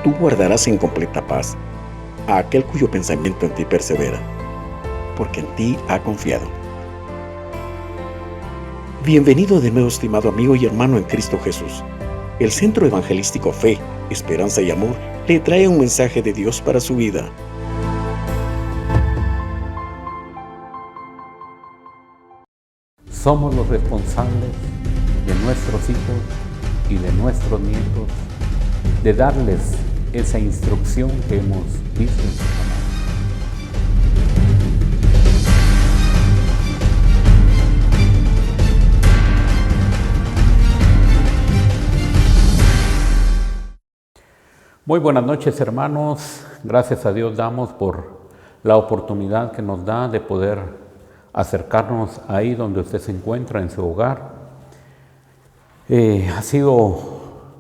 Tú guardarás en completa paz a aquel cuyo pensamiento en ti persevera, porque en ti ha confiado. Bienvenido de nuevo, estimado amigo y hermano en Cristo Jesús. El Centro Evangelístico Fe, Esperanza y Amor le trae un mensaje de Dios para su vida. Somos los responsables de nuestros hijos y de nuestros nietos, de darles esa instrucción que hemos visto en su palabra. Muy buenas noches, hermanos. Gracias a Dios damos por la oportunidad que nos da de poder acercarnos ahí donde usted se encuentra, en su hogar. Ha sido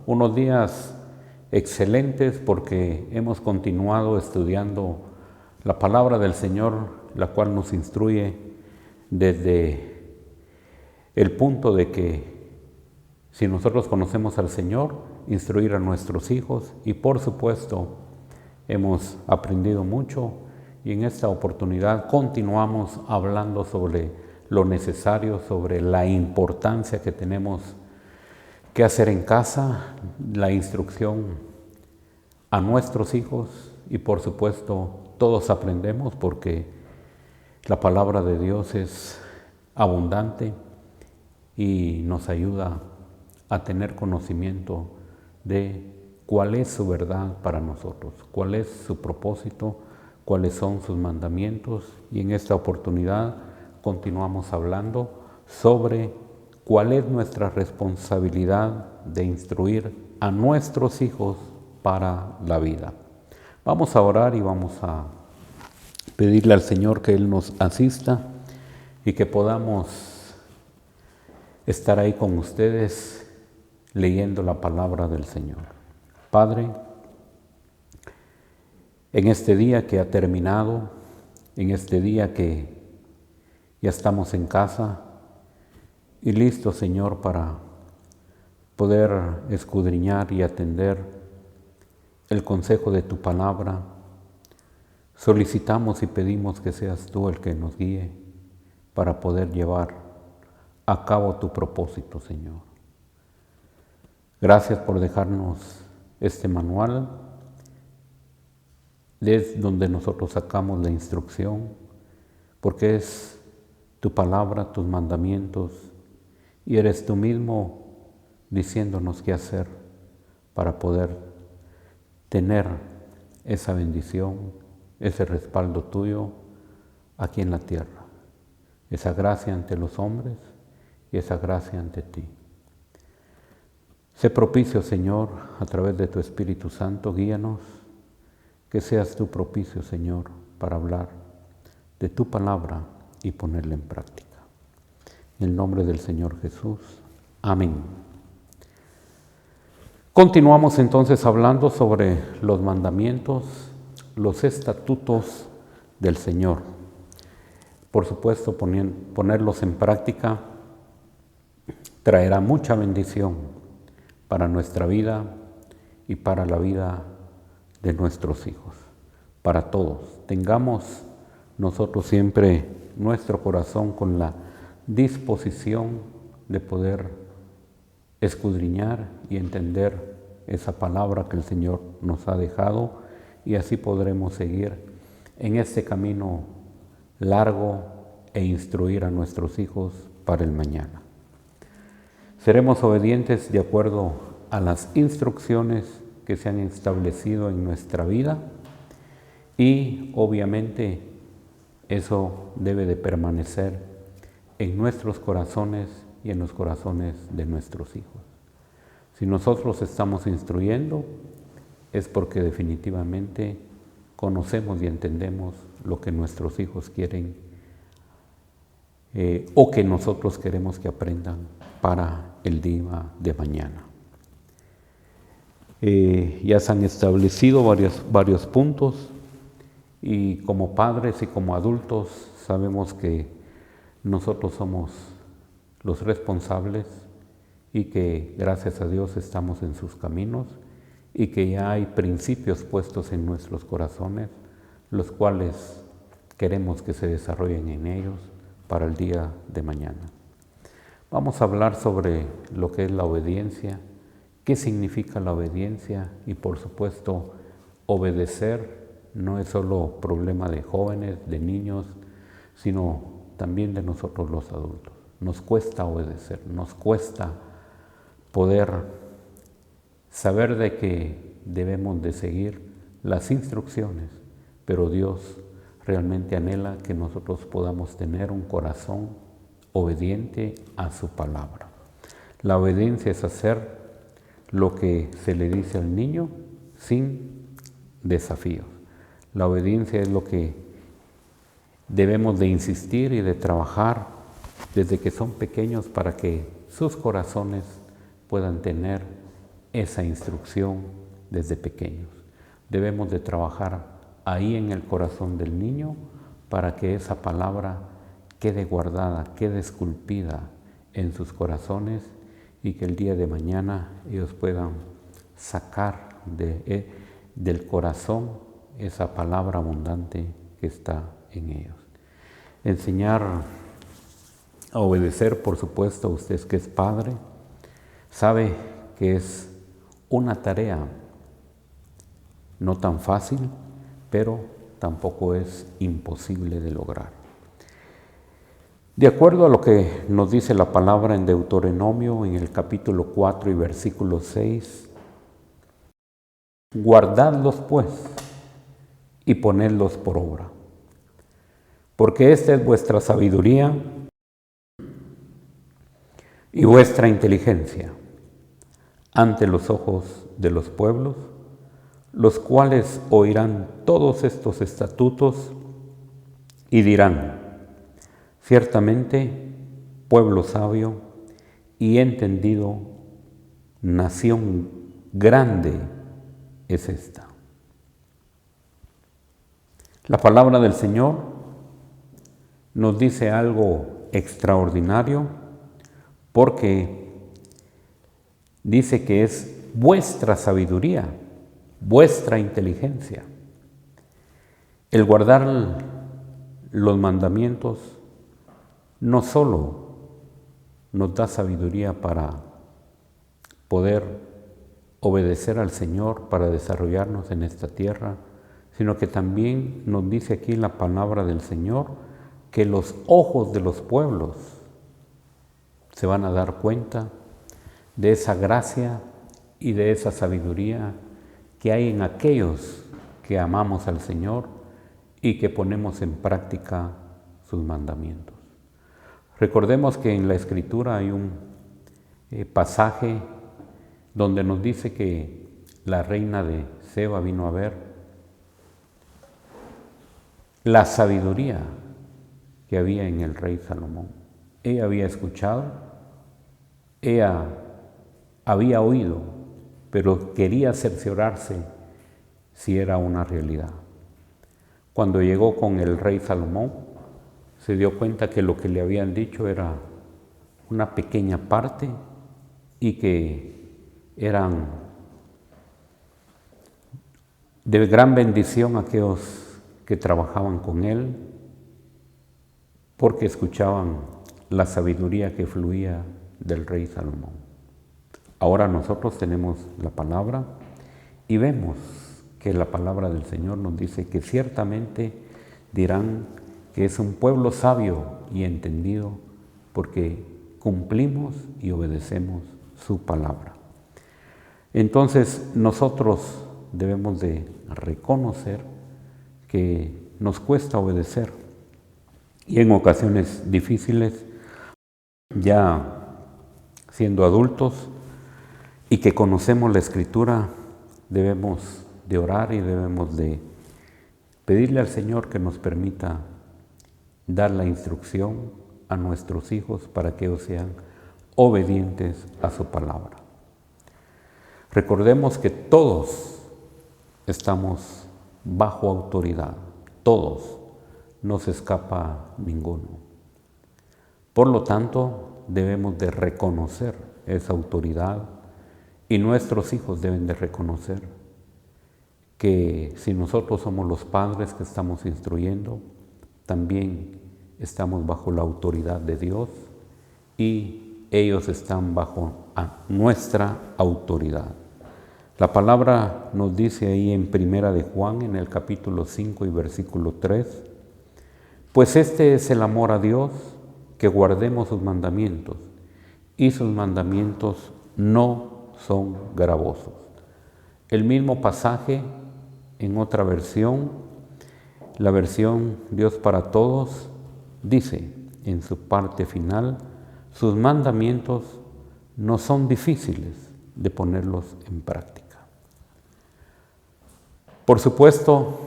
unos días excelentes porque hemos continuado estudiando la palabra del Señor, la cual nos instruye desde el punto de que si nosotros conocemos al Señor, instruir a nuestros hijos, y por supuesto hemos aprendido mucho, y en esta oportunidad continuamos hablando sobre lo necesario, sobre la importancia que tenemos que hacer en casa, la instrucción a nuestros hijos, y por supuesto todos aprendemos porque la palabra de Dios es abundante y nos ayuda a tener conocimiento de cuál es su verdad para nosotros, cuál es su propósito, cuáles son sus mandamientos, y en esta oportunidad continuamos hablando sobre cuál es nuestra responsabilidad de instruir a nuestros hijos para la vida. Vamos a orar y vamos a pedirle al Señor que Él nos asista y que podamos estar ahí con ustedes leyendo la palabra del Señor. Padre, en este día que ha terminado, en este día que ya estamos en casa y listos, Señor, para poder escudriñar y atender el consejo de tu palabra, solicitamos y pedimos que seas tú el que nos guíe para poder llevar a cabo tu propósito, Señor. Gracias por dejarnos este manual, desde donde nosotros sacamos la instrucción, porque es tu palabra, tus mandamientos, y eres tú mismo diciéndonos qué hacer para poder tener esa bendición, ese respaldo tuyo aquí en la tierra, esa gracia ante los hombres y esa gracia ante ti. Sé propicio, Señor, a través de tu Espíritu Santo, guíanos, que seas tú propicio, Señor, para hablar de tu palabra y ponerla en práctica. En el nombre del Señor Jesús. Amén. Continuamos entonces hablando sobre los mandamientos, los estatutos del Señor. Por supuesto, ponerlos en práctica traerá mucha bendición para nuestra vida y para la vida de nuestros hijos, para todos. Tengamos nosotros siempre nuestro corazón con la disposición de poder escudriñar y entender esa palabra que el Señor nos ha dejado, y así podremos seguir en este camino largo e instruir a nuestros hijos para el mañana. Seremos obedientes de acuerdo a las instrucciones que se han establecido en nuestra vida, y obviamente eso debe de permanecer en nuestros corazones y en los corazones de nuestros hijos. Si nosotros estamos instruyendo, es porque definitivamente conocemos y entendemos lo que nuestros hijos quieren o que nosotros queremos que aprendan para el día de mañana. Ya se han establecido varios puntos, y como padres y como adultos sabemos que nosotros somos los responsables y que gracias a Dios estamos en sus caminos y que ya hay principios puestos en nuestros corazones, los cuales queremos que se desarrollen en ellos para el día de mañana. Vamos a hablar sobre lo que es la obediencia, qué significa la obediencia y por supuesto obedecer no es solo problema de jóvenes, de niños, sino también de nosotros los adultos. Nos cuesta obedecer, nos cuesta poder saber de que debemos de seguir las instrucciones, pero Dios realmente anhela que nosotros podamos tener un corazón obediente a su palabra. La obediencia es hacer lo que se le dice al niño sin desafíos. La obediencia es lo que debemos de insistir y de trabajar desde que son pequeños para que sus corazones puedan tener esa instrucción desde pequeños. Debemos de trabajar ahí en el corazón del niño para que esa palabra quede guardada, quede esculpida en sus corazones y que el día de mañana ellos puedan sacar del corazón esa palabra abundante que está en ellos. Enseñar a obedecer, por supuesto, usted que es padre, sabe que es una tarea no tan fácil, pero tampoco es imposible de lograr. De acuerdo a lo que nos dice la palabra en Deuteronomio, en el capítulo 4 y versículo 6, guardadlos pues y ponedlos por obra, porque esta es vuestra sabiduría y vuestra inteligencia ante los ojos de los pueblos, los cuales oirán todos estos estatutos y dirán: ciertamente, pueblo sabio y entendido, nación grande es esta. La palabra del Señor nos dice algo extraordinario porque dice que es vuestra sabiduría, vuestra inteligencia. El guardar los mandamientos no solo nos da sabiduría para poder obedecer al Señor, para desarrollarnos en esta tierra, sino que también nos dice aquí la palabra del Señor que los ojos de los pueblos se van a dar cuenta de esa gracia y de esa sabiduría que hay en aquellos que amamos al Señor y que ponemos en práctica sus mandamientos. Recordemos que en la Escritura hay un pasaje donde nos dice que la reina de Seba vino a ver la sabiduría que había en el rey Salomón. Ella había escuchado, ella había oído, pero quería cerciorarse si era una realidad. Cuando llegó con el rey Salomón, se dio cuenta que lo que le habían dicho era una pequeña parte y que eran de gran bendición aquellos que trabajaban con él, porque escuchaban la sabiduría que fluía del rey Salomón. Ahora nosotros tenemos la palabra y vemos que la palabra del Señor nos dice que ciertamente dirán que es un pueblo sabio y entendido porque cumplimos y obedecemos su palabra. Entonces nosotros debemos de reconocer que nos cuesta obedecer y en ocasiones difíciles, ya siendo adultos y que conocemos la Escritura, debemos de orar y debemos de pedirle al Señor que nos permita dar la instrucción a nuestros hijos para que ellos sean obedientes a su palabra. Recordemos que todos estamos bajo autoridad, todos, no se escapa ninguno. Por lo tanto, debemos de reconocer esa autoridad Y nuestros hijos deben de reconocer que si nosotros somos los padres que estamos instruyendo, también estamos bajo la autoridad de Dios y ellos están bajo nuestra autoridad. La palabra nos dice ahí en Primera de Juan, en el capítulo 5 y versículo 3, pues este es el amor a Dios, que guardemos sus mandamientos, y sus mandamientos no son gravosos. El mismo pasaje en otra versión, la versión Dios para Todos, dice en su parte final, sus mandamientos no son difíciles de ponerlos en práctica. Por supuesto,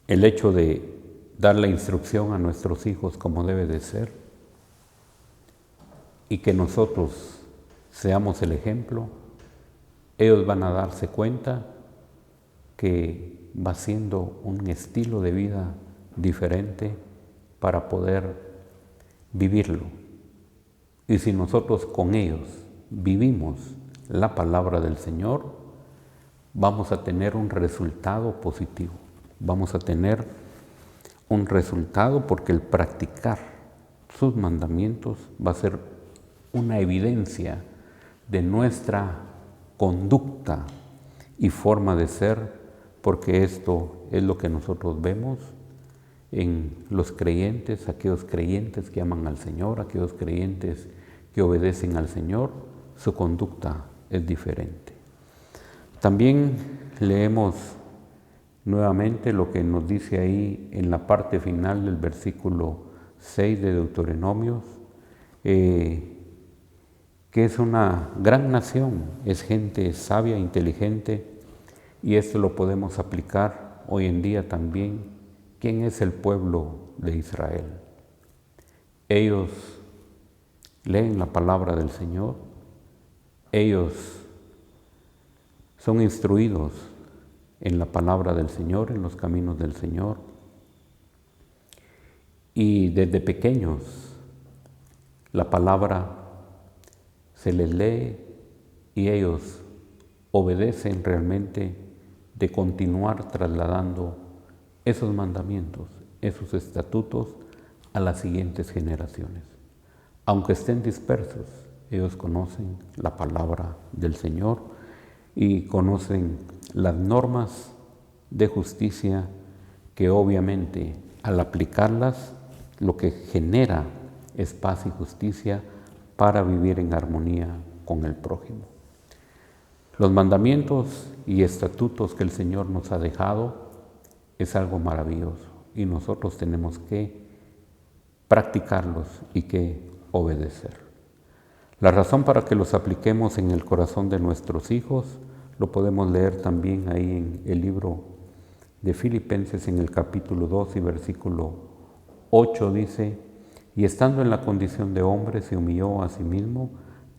el hecho de dar la instrucción a nuestros hijos como debe de ser y que nosotros seamos el ejemplo, ellos van a darse cuenta que va siendo un estilo de vida diferente para poder vivirlo. Y si nosotros con ellos vivimos la palabra del Señor, vamos a tener un resultado positivo. Vamos a tener un resultado porque el practicar sus mandamientos va a ser una evidencia de nuestra conducta y forma de ser, porque esto es lo que nosotros vemos en los creyentes, aquellos creyentes que aman al Señor, aquellos creyentes que obedecen al Señor, su conducta es diferente. También leemos nuevamente lo que nos dice ahí en la parte final del versículo 6 de Deuteronomios, que es una gran nación, es gente sabia, inteligente, y esto lo podemos aplicar hoy en día también. ¿Quién es el pueblo de Israel? Ellos leen la palabra del Señor, ellos son instruidos en la palabra del Señor, en los caminos del Señor, y desde pequeños la palabra se les lee y ellos obedecen realmente de continuar trasladando esos mandamientos, esos estatutos a las siguientes generaciones. Aunque estén dispersos, ellos conocen la palabra del Señor y conocen las normas de justicia que obviamente al aplicarlas lo que genera es paz y justicia para vivir en armonía con el prójimo. Los mandamientos y estatutos que el Señor nos ha dejado es algo maravilloso y nosotros tenemos que practicarlos y que obedecer. La razón para que los apliquemos en el corazón de nuestros hijos lo podemos leer también ahí en el libro de Filipenses en el capítulo 2 y versículo 8 dice, y estando en la condición de hombre se humilló a sí mismo,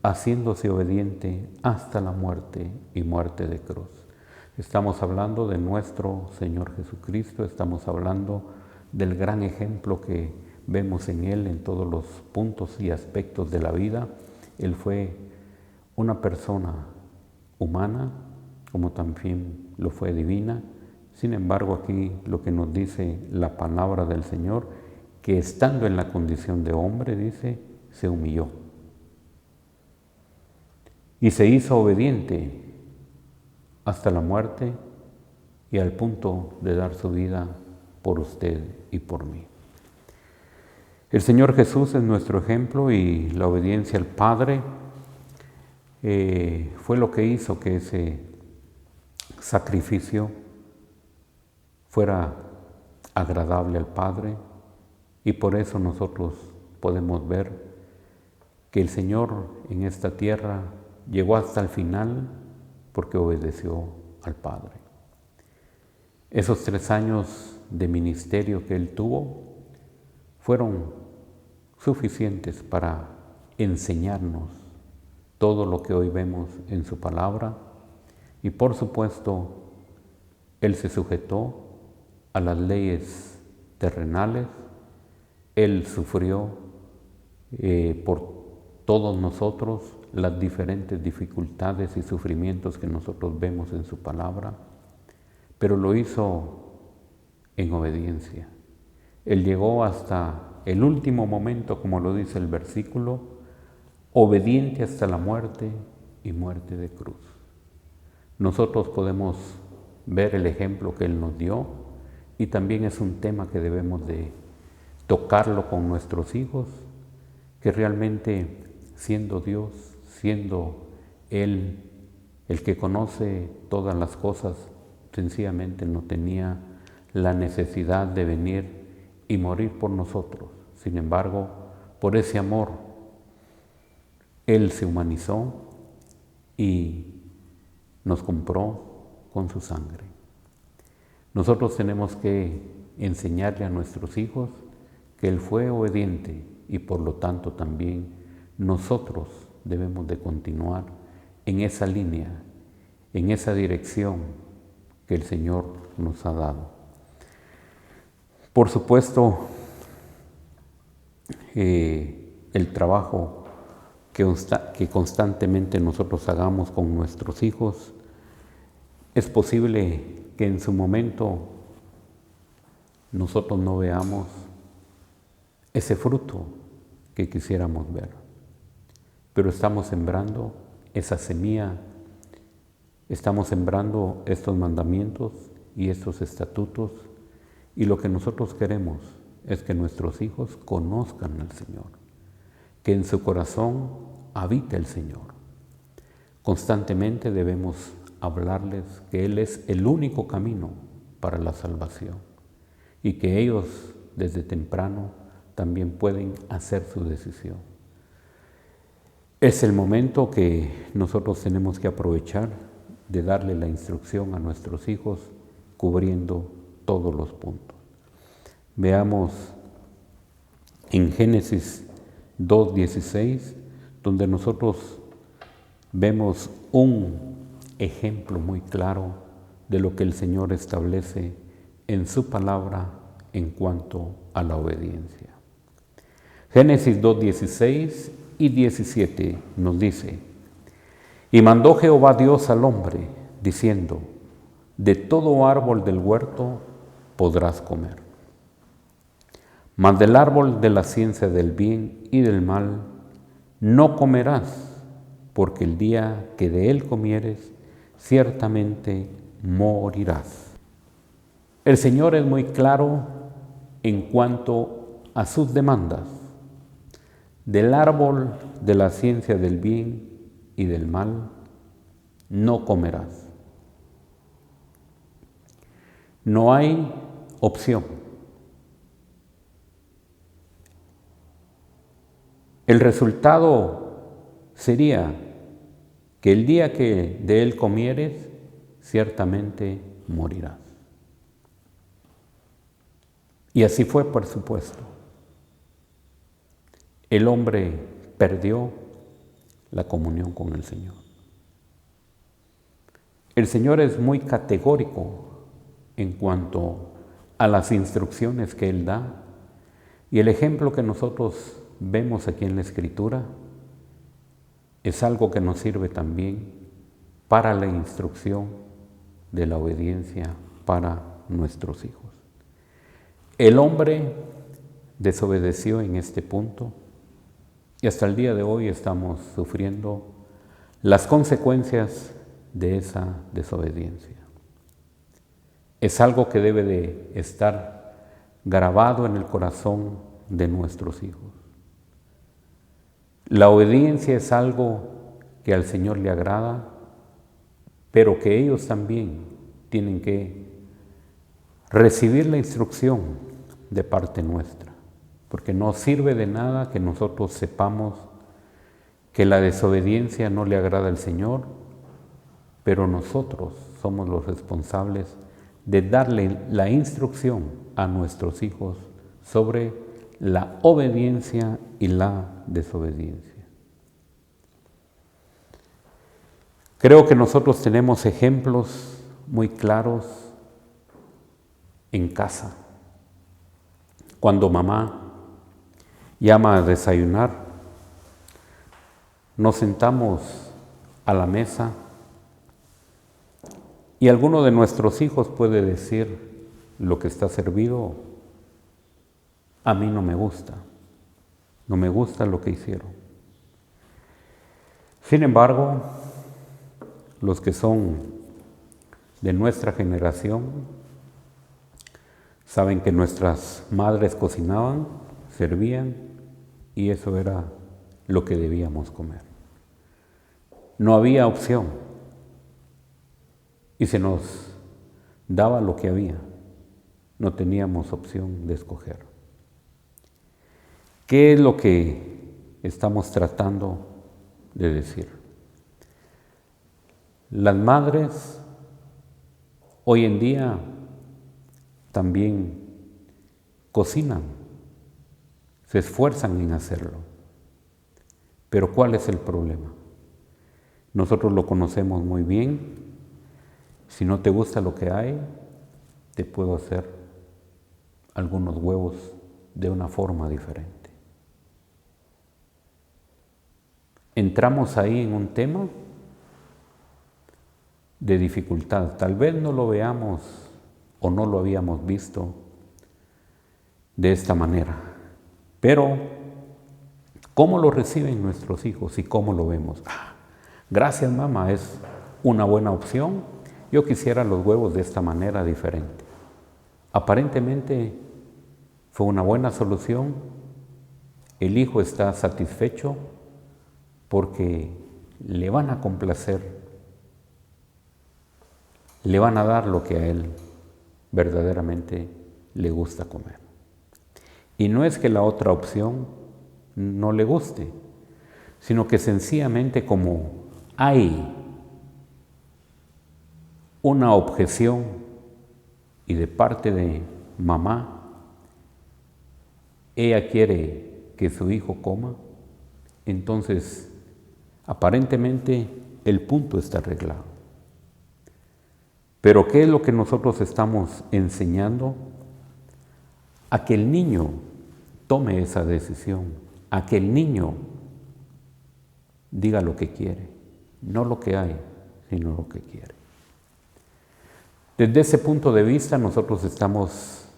haciéndose obediente hasta la muerte y muerte de cruz. Estamos hablando de nuestro Señor Jesucristo, estamos hablando del gran ejemplo que vemos en Él en todos los puntos y aspectos de la vida. Él fue una persona humana, como también lo fue divina. Sin embargo, aquí lo que nos dice la palabra del Señor, que estando en la condición de hombre, dice, se humilló. Y se hizo obediente hasta la muerte y al punto de dar su vida por usted y por mí. El Señor Jesús es nuestro ejemplo y la obediencia al Padre fue lo que hizo que ese sacrificio fuera agradable al Padre, y por eso nosotros podemos ver que el Señor en esta tierra llegó hasta el final porque obedeció al Padre. Esos 3 años de ministerio que Él tuvo fueron suficientes para enseñarnos todo lo que hoy vemos en su palabra, y por supuesto Él se sujetó a las leyes terrenales. Él sufrió por todos nosotros las diferentes dificultades y sufrimientos que nosotros vemos en su palabra, pero lo hizo en obediencia. Él llegó hasta el último momento, como lo dice el versículo, obediente hasta la muerte y muerte de cruz. Nosotros podemos ver el ejemplo que Él nos dio y también es un tema que debemos de tocarlo con nuestros hijos, que realmente siendo Dios, siendo Él el que conoce todas las cosas, sencillamente no tenía la necesidad de venir y morir por nosotros. Sin embargo, por ese amor, Él se humanizó y nos compró con su sangre. Nosotros tenemos que enseñarle a nuestros hijos que Él fue obediente y por lo tanto también nosotros debemos de continuar en esa línea, en esa dirección que el Señor nos ha dado. Por supuesto, el trabajo que constantemente nosotros hagamos con nuestros hijos, es posible que en su momento nosotros no veamos ese fruto que quisiéramos ver, pero estamos sembrando esa semilla, estamos sembrando estos mandamientos y estos estatutos, y lo que nosotros queremos es que nuestros hijos conozcan al Señor, que en su corazón habite el Señor. Constantemente debemos hablarles que Él es el único camino para la salvación y que ellos desde temprano también pueden hacer su decisión. Es el momento que nosotros tenemos que aprovechar de darle la instrucción a nuestros hijos cubriendo todos los puntos. Veamos en Génesis 2:16, donde nosotros vemos un ejemplo muy claro de lo que el Señor establece en su palabra en cuanto a la obediencia. Génesis 2:16 y 17 nos dice: y mandó Jehová Dios al hombre, diciendo: de todo árbol del huerto podrás comer, mas del árbol de la ciencia del bien y del mal no comerás, porque el día que de él comieres, ciertamente morirás. El Señor es muy claro en cuanto a sus demandas. Del árbol de la ciencia del bien y del mal no comerás. No hay opción. El resultado sería que el día que de él comieres, ciertamente morirás. Y así fue, por supuesto. El hombre perdió la comunión con el Señor. El Señor es muy categórico en cuanto a las instrucciones que Él da, y el ejemplo que nosotros vemos aquí en la Escritura es algo que nos sirve también para la instrucción de la obediencia para nuestros hijos. El hombre desobedeció en este punto y hasta el día de hoy estamos sufriendo las consecuencias de esa desobediencia. Es algo que debe de estar grabado en el corazón de nuestros hijos. La obediencia es algo que al Señor le agrada, pero que ellos también tienen que recibir la instrucción de parte nuestra, porque no sirve de nada que nosotros sepamos que la desobediencia no le agrada al Señor, pero nosotros somos los responsables de darle la instrucción a nuestros hijos sobre la obediencia y la desobediencia. Creo que nosotros tenemos ejemplos muy claros en casa. Cuando mamá llama a desayunar, nos sentamos a la mesa y alguno de nuestros hijos puede decir: lo que está servido a mí no me gusta lo que hicieron. Sin embargo, los que son de nuestra generación saben que nuestras madres cocinaban, servían, y eso era lo que debíamos comer. No había opción, y se nos daba lo que había. No teníamos opción de escoger. ¿Qué es lo que estamos tratando de decir? Las madres hoy en día también cocinan, se esfuerzan en hacerlo. Pero ¿cuál es el problema? Nosotros lo conocemos muy bien. Si no te gusta lo que hay, te puedo hacer algunos huevos de una forma diferente. Entramos ahí en un tema de dificultad. Tal vez no lo veamos o no lo habíamos visto de esta manera. Pero, ¿cómo lo reciben nuestros hijos y cómo lo vemos? Gracias, mamá, es una buena opción. Yo quisiera los huevos de esta manera diferente. Aparentemente fue una buena solución. El hijo está satisfecho porque le van a complacer, le van a dar lo que a él verdaderamente le gusta comer. Y no es que la otra opción no le guste, sino que sencillamente como hay una objeción y de parte de mamá, ella quiere que su hijo coma, entonces aparentemente el punto está arreglado. Pero ¿qué es lo que nosotros estamos enseñando? A que el niño tome esa decisión, a que el niño diga lo que quiere, no lo que hay, sino lo que quiere. Desde ese punto de vista nosotros estamos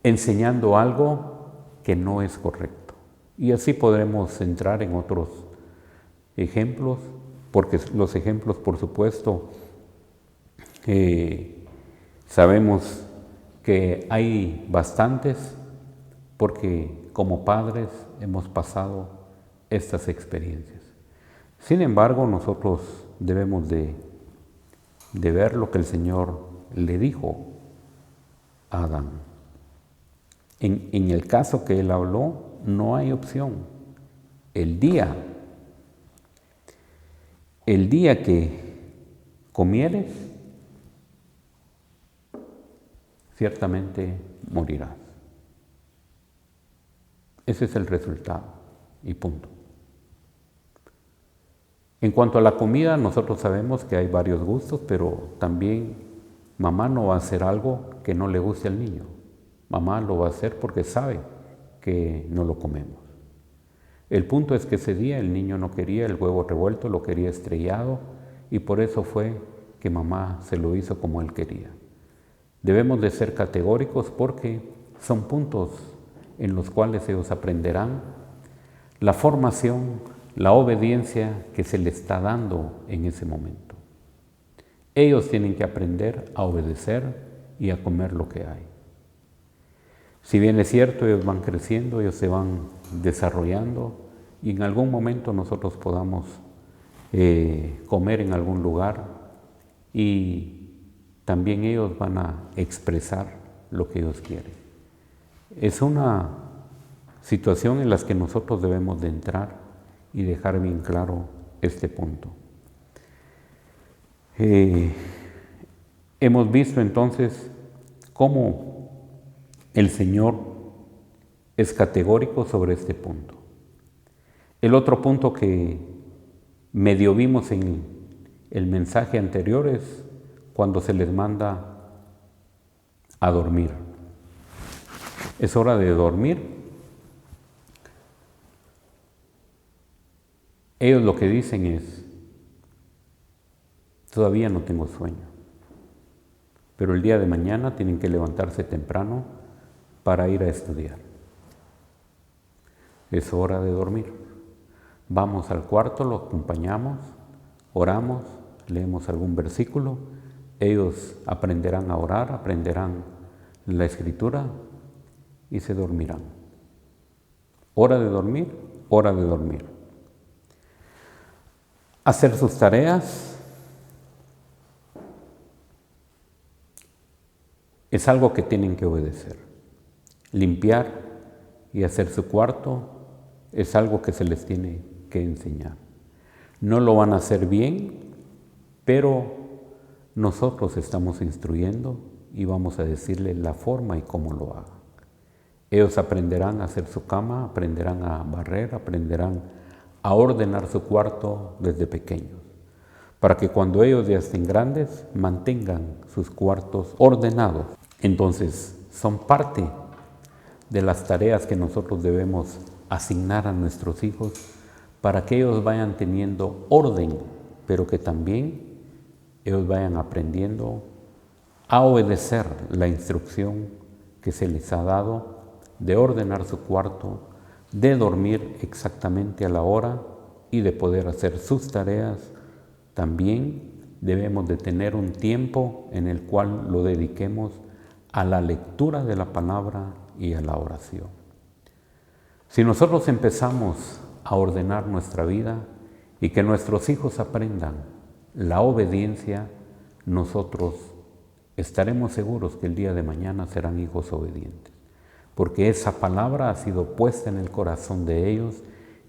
enseñando algo que no es correcto. Y así podremos entrar en otros ejemplos, porque los ejemplos, por supuesto, sabemos que hay bastantes, porque como padres hemos pasado estas experiencias. Sin embargo, nosotros debemos de ver lo que el Señor le dijo a Adán. En el caso que Él habló, no hay opción. El día que comieres, ciertamente morirás. Ese es el resultado y punto. En cuanto a la comida, nosotros sabemos que hay varios gustos, pero también mamá no va a hacer algo que no le guste al niño. Mamá lo va a hacer porque sabe que no lo comemos. El punto es que ese día el niño no quería el huevo revuelto, lo quería estrellado, y por eso fue que mamá se lo hizo como él quería. Debemos de ser categóricos porque son puntos en los cuales ellos aprenderán la formación, la obediencia que se le está dando en ese momento. Ellos tienen que aprender a obedecer y a comer lo que hay. Si bien es cierto, ellos van creciendo, ellos se van desarrollando y en algún momento nosotros podamos comer en algún lugar y también ellos van a expresar lo que ellos quieren. Es una situación en la que nosotros debemos de entrar y dejar bien claro este punto. Hemos visto entonces cómo el Señor es categórico sobre este punto. El otro punto que medio vimos en el mensaje anterior es cuando se les manda a dormir. Es hora de dormir. Ellos lo que dicen es, todavía no tengo sueño, pero el día de mañana tienen que levantarse temprano para ir a estudiar. Es hora de dormir. Vamos al cuarto, lo acompañamos, oramos, leemos algún versículo. Ellos aprenderán a orar, aprenderán la escritura y se dormirán. Hora de dormir, hora de dormir. Hacer sus tareas es algo que tienen que obedecer. Limpiar y hacer su cuarto es algo que se les tiene que enseñar. No lo van a hacer bien, pero nosotros estamos instruyendo y vamos a decirles la forma y cómo lo hagan. Ellos aprenderán a hacer su cama, aprenderán a barrer, aprenderán a ordenar su cuarto desde pequeños, para que cuando ellos ya estén grandes mantengan sus cuartos ordenados. Entonces, son parte de las tareas que nosotros debemos asignar a nuestros hijos para que ellos vayan teniendo orden, pero que también ellos vayan aprendiendo a obedecer la instrucción que se les ha dado de ordenar su cuarto, de dormir exactamente a la hora y de poder hacer sus tareas. También debemos de tener un tiempo en el cual lo dediquemos a la lectura de la palabra y a la oración. Si nosotros empezamos a ordenar nuestra vida y que nuestros hijos aprendan la obediencia, nosotros estaremos seguros que el día de mañana serán hijos obedientes, porque esa palabra ha sido puesta en el corazón de ellos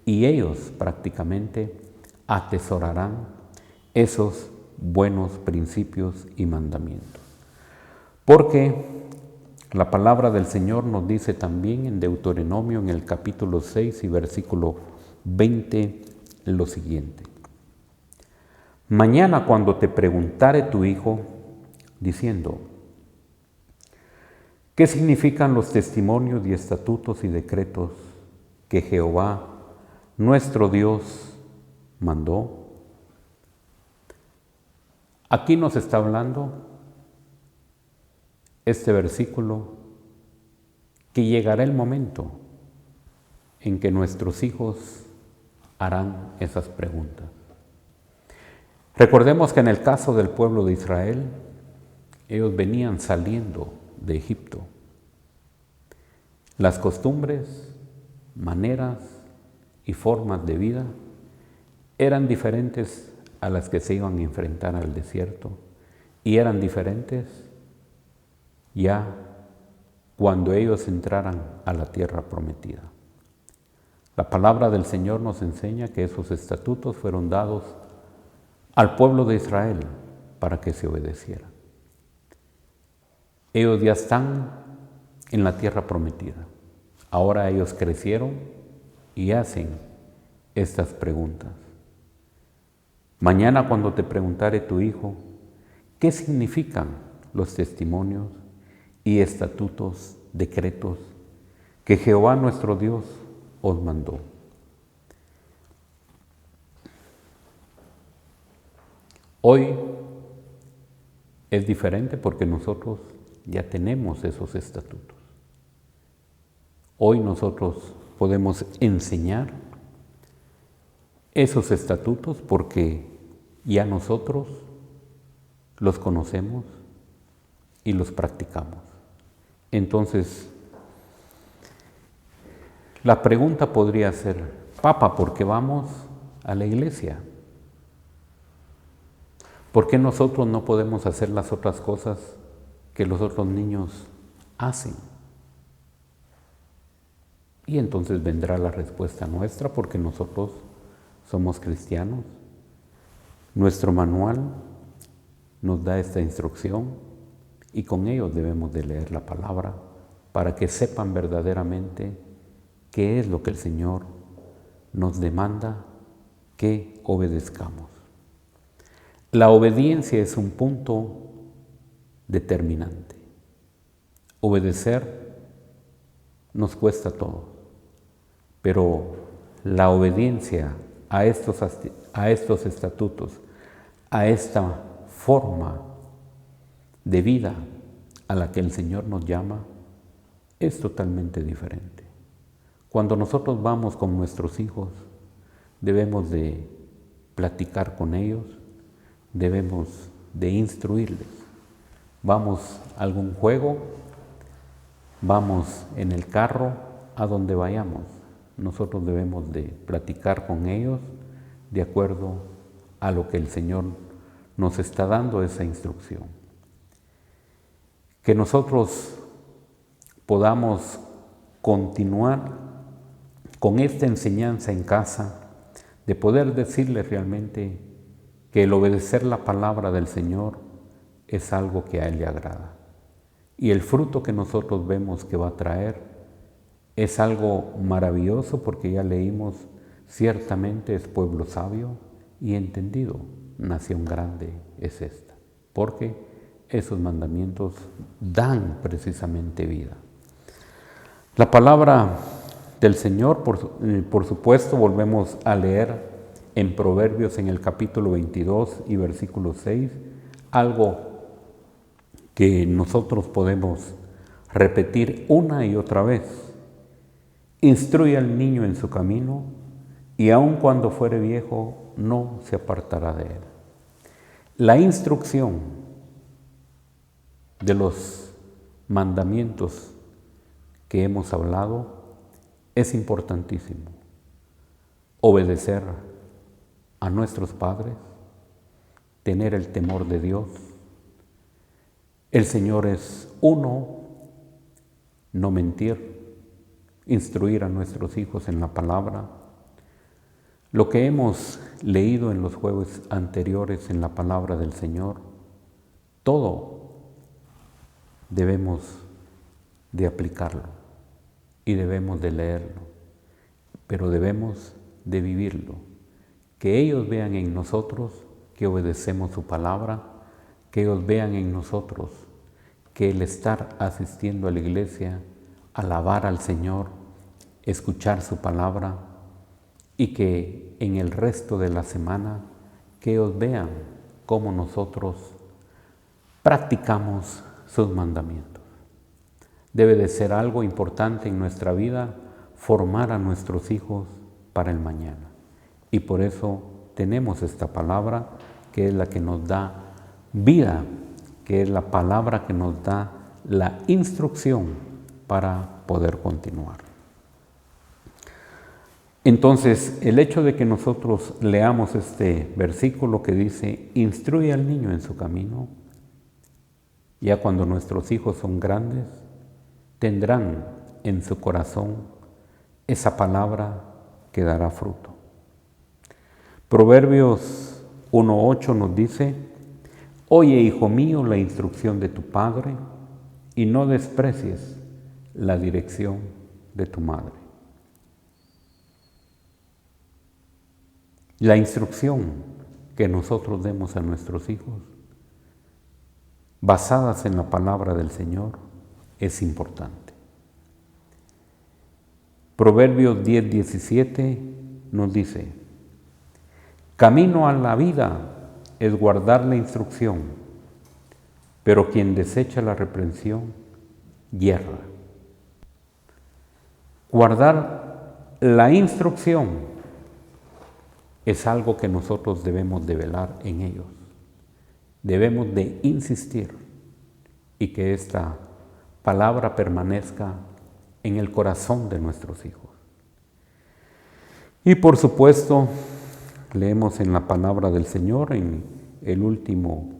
y ellos prácticamente atesorarán esos buenos principios y mandamientos. Porque la palabra del Señor nos dice también en Deuteronomio, en el capítulo 6 y versículo 20, lo siguiente. Mañana cuando te preguntare tu hijo, diciendo, ¿qué significan los testimonios y estatutos y decretos que Jehová, nuestro Dios, mandó? Aquí nos está hablando este versículo que llegará el momento en que nuestros hijos harán esas preguntas. Recordemos que en el caso del pueblo de Israel, ellos venían saliendo de Egipto. Las costumbres, maneras y formas de vida eran diferentes a las que se iban a enfrentar al desierto y eran diferentes ya cuando ellos entraran a la tierra prometida. La palabra del Señor nos enseña que esos estatutos fueron dados al pueblo de Israel para que se obedeciera. Ellos ya están en la tierra prometida. Ahora ellos crecieron y hacen estas preguntas. Mañana cuando te preguntare tu hijo, ¿qué significan los testimonios y estatutos, decretos que Jehová nuestro Dios os mandó? Hoy es diferente porque nosotros ya tenemos esos estatutos. Hoy nosotros podemos enseñar esos estatutos porque ya nosotros los conocemos y los practicamos. Entonces, la pregunta podría ser, Papa, ¿por qué vamos a la iglesia? ¿Por qué nosotros no podemos hacer las otras cosas que los otros niños hacen? Y entonces vendrá la respuesta nuestra, porque nosotros somos cristianos. Nuestro manual nos da esta instrucción y con ellos debemos de leer la palabra para que sepan verdaderamente qué es lo que el Señor nos demanda que obedezcamos. La obediencia es un punto determinante. Obedecer nos cuesta todo, pero la obediencia a estos estatutos, a esta forma de vida a la que el Señor nos llama, es totalmente diferente. Cuando nosotros vamos con nuestros hijos, debemos de platicar con ellos, debemos de instruirles. Vamos a algún juego, vamos en el carro, a donde vayamos. Nosotros debemos de platicar con ellos de acuerdo a lo que el Señor nos está dando esa instrucción. Que nosotros podamos continuar con esta enseñanza en casa, de poder decirles realmente que el obedecer la palabra del Señor es algo que a Él le agrada. Y el fruto que nosotros vemos que va a traer es algo maravilloso, porque ya leímos, ciertamente es pueblo sabio y entendido, nación grande es esta, porque esos mandamientos dan precisamente vida. La palabra del Señor, por supuesto, volvemos a leer en Proverbios en el capítulo 22 y versículo 6, algo que nosotros podemos repetir una y otra vez. Instruye al niño en su camino, y aun cuando fuere viejo, no se apartará de él. La instrucción de los mandamientos que hemos hablado es importantísimo. Obedecer a nuestros padres, tener el temor de Dios. El Señor es uno, no mentir, instruir a nuestros hijos en la palabra. Lo que hemos leído en los jueves anteriores en la palabra del Señor, todo debemos de aplicarlo y debemos de leerlo, pero debemos de vivirlo. Que ellos vean en nosotros que obedecemos su palabra, que ellos vean en nosotros que el estar asistiendo a la iglesia, alabar al Señor, escuchar su palabra, y que en el resto de la semana que ellos vean cómo nosotros practicamos sus mandamientos. Debe de ser algo importante en nuestra vida formar a nuestros hijos para el mañana. Y por eso tenemos esta palabra, que es la que nos da vida, que es la palabra que nos da la instrucción para poder continuar. Entonces, el hecho de que nosotros leamos este versículo que dice, instruye al niño en su camino, ya cuando nuestros hijos son grandes, tendrán en su corazón esa palabra que dará fruto. Proverbios 1:8 nos dice, oye, hijo mío, la instrucción de tu padre, y no desprecies la dirección de tu madre. La instrucción que nosotros demos a nuestros hijos, basadas en la palabra del Señor, es importante. Proverbios 10:17 nos dice, camino a la vida es guardar la instrucción, pero quien desecha la reprensión, yerra. Guardar la instrucción es algo que nosotros debemos de velar en ellos. Debemos de insistir y que esta palabra permanezca en el corazón de nuestros hijos. Y por supuesto, leemos en la palabra del Señor, en el último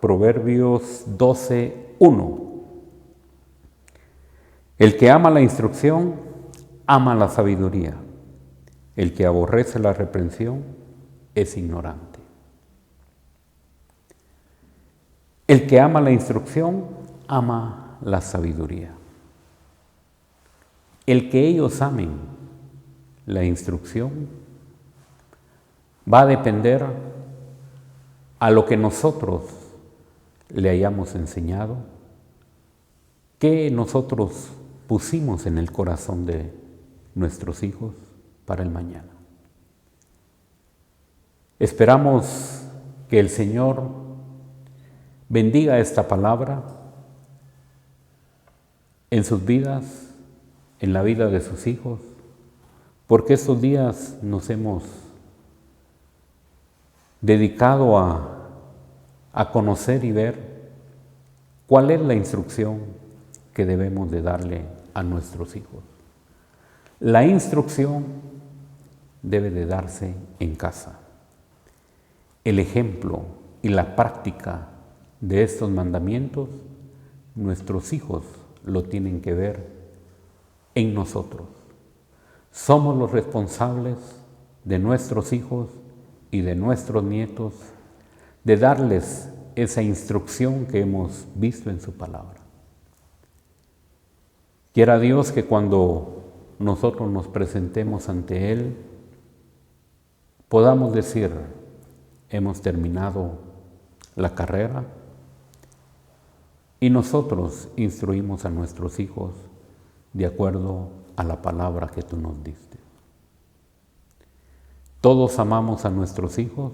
Proverbios 12:1. El que ama la instrucción, ama la sabiduría. El que aborrece la reprensión es ignorante. El que ama la instrucción, ama la sabiduría. El que ellos amen la instrucción va a depender a lo que nosotros le hayamos enseñado, que nosotros pusimos en el corazón de nuestros hijos para el mañana. Esperamos que el Señor bendiga esta palabra en sus vidas, en la vida de sus hijos, porque estos días nos hemos dedicado a conocer y ver cuál es la instrucción que debemos de darle a nuestros hijos. La instrucción debe de darse en casa. El ejemplo y la práctica de estos mandamientos, nuestros hijos lo tienen que ver en nosotros. Somos los responsables de nuestros hijos y de nuestros nietos de darles esa instrucción que hemos visto en su palabra. Quiera Dios que cuando nosotros nos presentemos ante Él, podamos decir, hemos terminado la carrera y nosotros instruimos a nuestros hijos de acuerdo a la palabra que tú nos diste. Todos amamos a nuestros hijos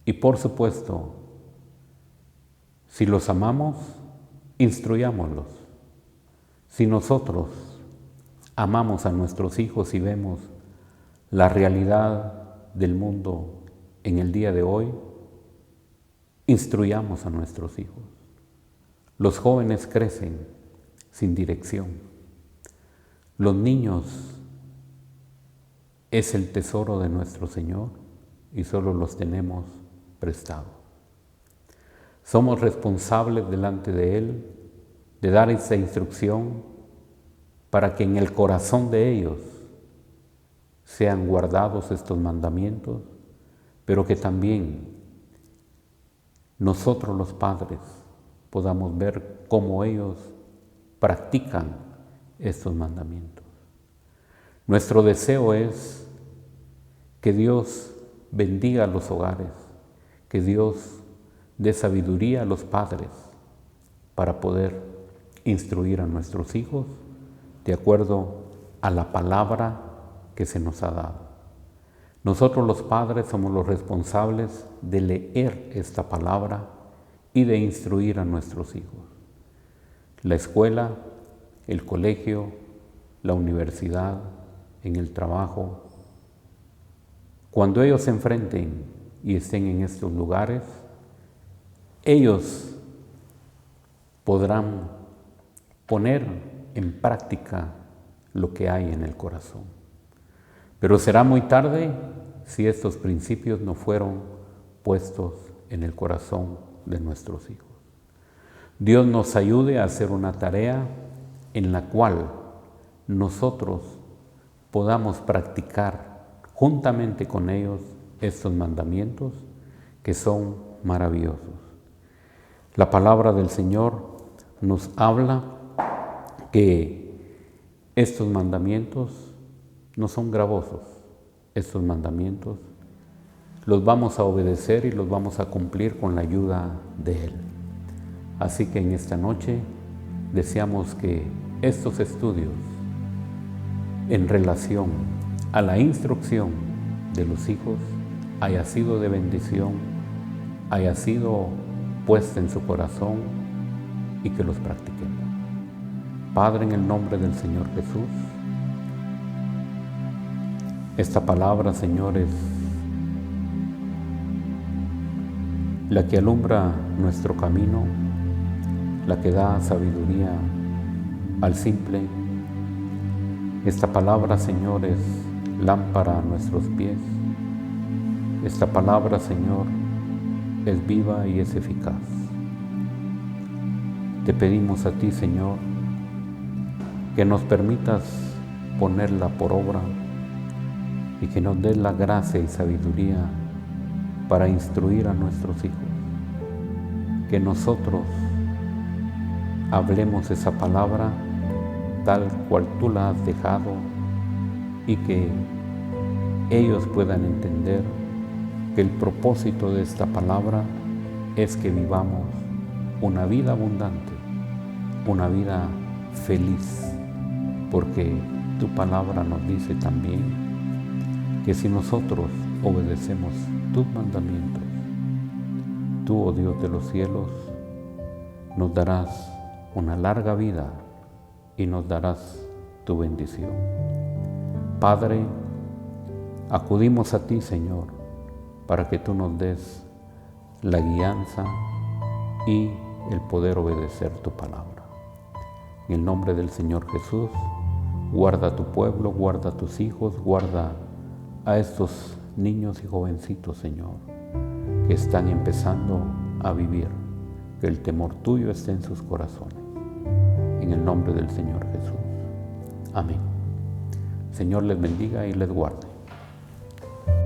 y por supuesto, si los amamos, instruyámoslos. Si nosotros amamos a nuestros hijos y vemos la realidad del mundo en el día de hoy, instruyamos a nuestros hijos. Los jóvenes crecen sin dirección. Los niños es el tesoro de nuestro Señor y solo los tenemos prestados. Somos responsables delante de Él de dar esa instrucción para que en el corazón de ellos sean guardados estos mandamientos, pero que también nosotros los padres podamos ver cómo ellos practican estos mandamientos. Nuestro deseo es que Dios bendiga a los hogares, que Dios dé sabiduría a los padres para poder instruir a nuestros hijos de acuerdo a la palabra que se nos ha dado. Nosotros los padres somos los responsables de leer esta palabra y de instruir a nuestros hijos. La escuela, el colegio, la universidad, en el trabajo, cuando ellos se enfrenten y estén en estos lugares, ellos podrán poner en práctica lo que hay en el corazón. Pero será muy tarde si estos principios no fueron puestos en el corazón de nuestros hijos. Dios nos ayude a hacer una tarea en la cual nosotros podamos practicar juntamente con ellos estos mandamientos que son maravillosos. La palabra del Señor nos habla que estos mandamientos no son gravosos. Estos mandamientos los vamos a obedecer y los vamos a cumplir con la ayuda de Él. Así que en esta noche deseamos que estos estudios en relación a la instrucción de los hijos haya sido de bendición, haya sido puesta en su corazón y que los practiquemos. Padre, en el nombre del Señor Jesús, esta palabra, Señor, es la que alumbra nuestro camino, la que da sabiduría al simple. Esta palabra, Señor, es lámpara a nuestros pies. Esta palabra, Señor, es viva y es eficaz. Te pedimos a ti, Señor, que nos permitas ponerla por obra y que nos des la gracia y sabiduría para instruir a nuestros hijos. Que nosotros hablemos esa palabra tal cual tú la has dejado y que ellos puedan entender que el propósito de esta palabra es que vivamos una vida abundante, una vida feliz, porque Tu palabra nos dice también que si nosotros obedecemos tus mandamientos, tú, oh Dios de los cielos, nos darás una larga vida y nos darás tu bendición. Padre, acudimos a ti, Señor, para que tú nos des la guianza y el poder obedecer tu palabra. En el nombre del Señor Jesús, guarda a tu pueblo, guarda a tus hijos, guarda a estos niños y jovencitos, Señor, que están empezando a vivir, que el temor tuyo esté en sus corazones. En el nombre del Señor Jesús. Amén. Señor les bendiga y les guarde.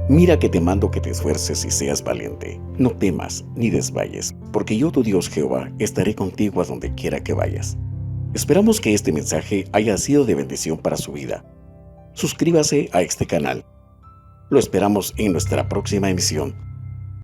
Mira que te mando que te esfuerces y seas valiente. No temas ni desmayes, porque yo, tu Dios Jehová, estaré contigo a donde quiera que vayas. Esperamos que este mensaje haya sido de bendición para su vida. Suscríbase a este canal. Lo esperamos en nuestra próxima emisión.